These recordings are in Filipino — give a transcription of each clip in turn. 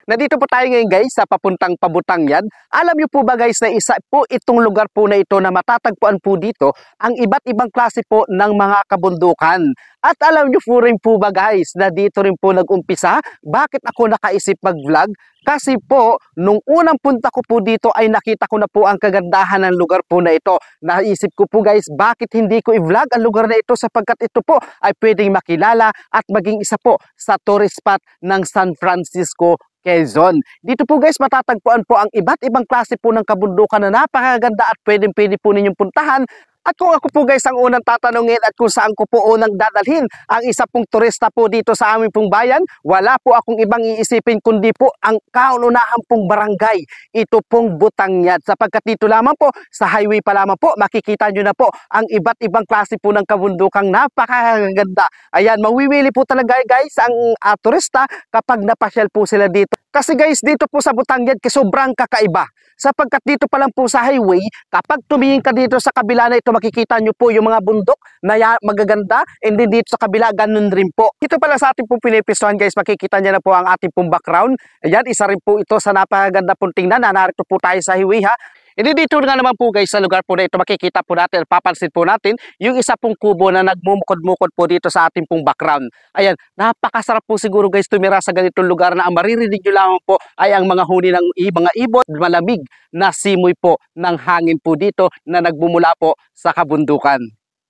Nandito po tayo ngayon guys sa papuntang Pabutangyan. Alam niyo po ba guys na isa po itong lugar po na ito na matatagpuan po dito ang iba't ibang klase po ng mga kabundukan. At alam niyo po rin po ba guys na dito rin po nag-umpisa? Bakit ako nakaisip mag-vlog? Kasi po, nung unang punta ko po dito ay nakita ko na po ang kagandahan ng lugar po na ito. Naisip ko po guys, bakit hindi ko i-vlog ang lugar na ito sapagkat ito po ay pwedeng makilala at maging isa po sa tourist spot ng San Francisco, Quezon. Dito po guys matatagpuan po ang iba't ibang klase po ng kabundukan na napakaganda at pwede po ninyong puntahan. At kung ako po guys ang unang tatanungin at kung saan ko po unang dadalhin ang isa pong turista po dito sa aming pong bayan, wala po akong ibang iisipin kundi po ang kaunahan pong barangay. Ito pong Butangyan. Sapagkat dito lamang po sa highway pa lamang po makikita nyo na po ang iba't ibang klase po ng kabundukang napakaganda. Ayan, mawiwili po talaga guys ang turista kapag napasyal po sila dito. Kasi guys, dito po sa Butangyan, sobrang kakaiba. Sapagkat dito pa lang po sa highway, kapag tumingin ka dito sa kabila na ito, makikita nyo po yung mga bundok na magaganda. And then dito sa kabila, ganun rin po. Ito pala sa ating pong pinipistuhan guys, makikita nyo na po ang ating pong background. Ayan, isa rin po ito sa napakaganda pong tingnan. Narito po tayo sa highway ha. Hindi dito nga naman po guys sa lugar po na ito makikita po natin, papansin po natin yung isa pong kubo na nagmumukod-mukod po dito sa ating pong background. Ayan, napakasarap po siguro guys tumira sa ganitong lugar na ang maririnig nyo lamang po ay ang mga huni ng mga ibon, malamig na simoy po ng hangin po dito na nagbumula po sa kabundukan.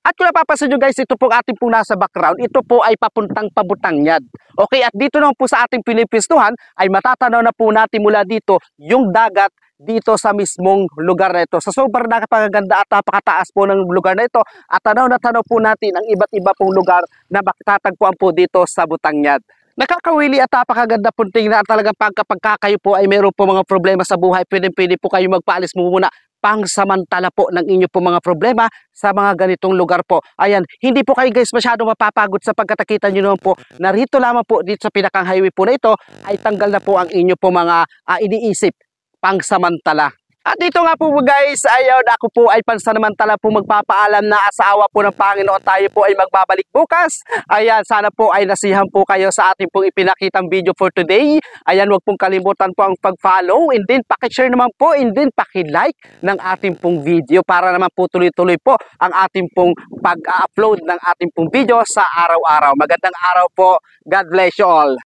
At kung napapansin nyo guys, ito po ating pong nasa background, ito po ay papuntang Pabutangyan. Okay, at dito naman po sa ating pinipistuhan ay matatanaw na po natin mula dito yung dagat dito sa mismong lugar na ito. Sa sobrang napakaganda at napakataas po ng lugar na ito at tanaw na tanaw po natin ang iba't iba pong lugar na matatagpuan po dito sa Butangyan. Nakakawili at napakaganda po tingnan at talagang kapag kayo po ay meron po mga problema sa buhay, pwede po kayo magpaalis muna pangsamantala po ng inyo po mga problema sa mga ganitong lugar po. Ayan, hindi po kayo guys masyado mapapagod sapagkat nakita nyo naman po na rito lamang po dito sa pinakang highway po na ito ay tanggal na po ang inyo po mga iniisip pangsamantala. At dito nga po guys, ayaw ako po ay pansamantala po magpapaalam na sa awa po ng Panginoon tayo po ay magbabalik bukas. Ayan, sana po ay nasihan po kayo sa ating pong ipinakitang video for today. Ayan, huwag pong kalimutan po ang pag-follow and then pakishare naman po and then paki-like ng ating pong video para naman po tuloy-tuloy po ang ating pong pag-upload ng ating pong video sa araw-araw. Magandang araw po. God bless you all.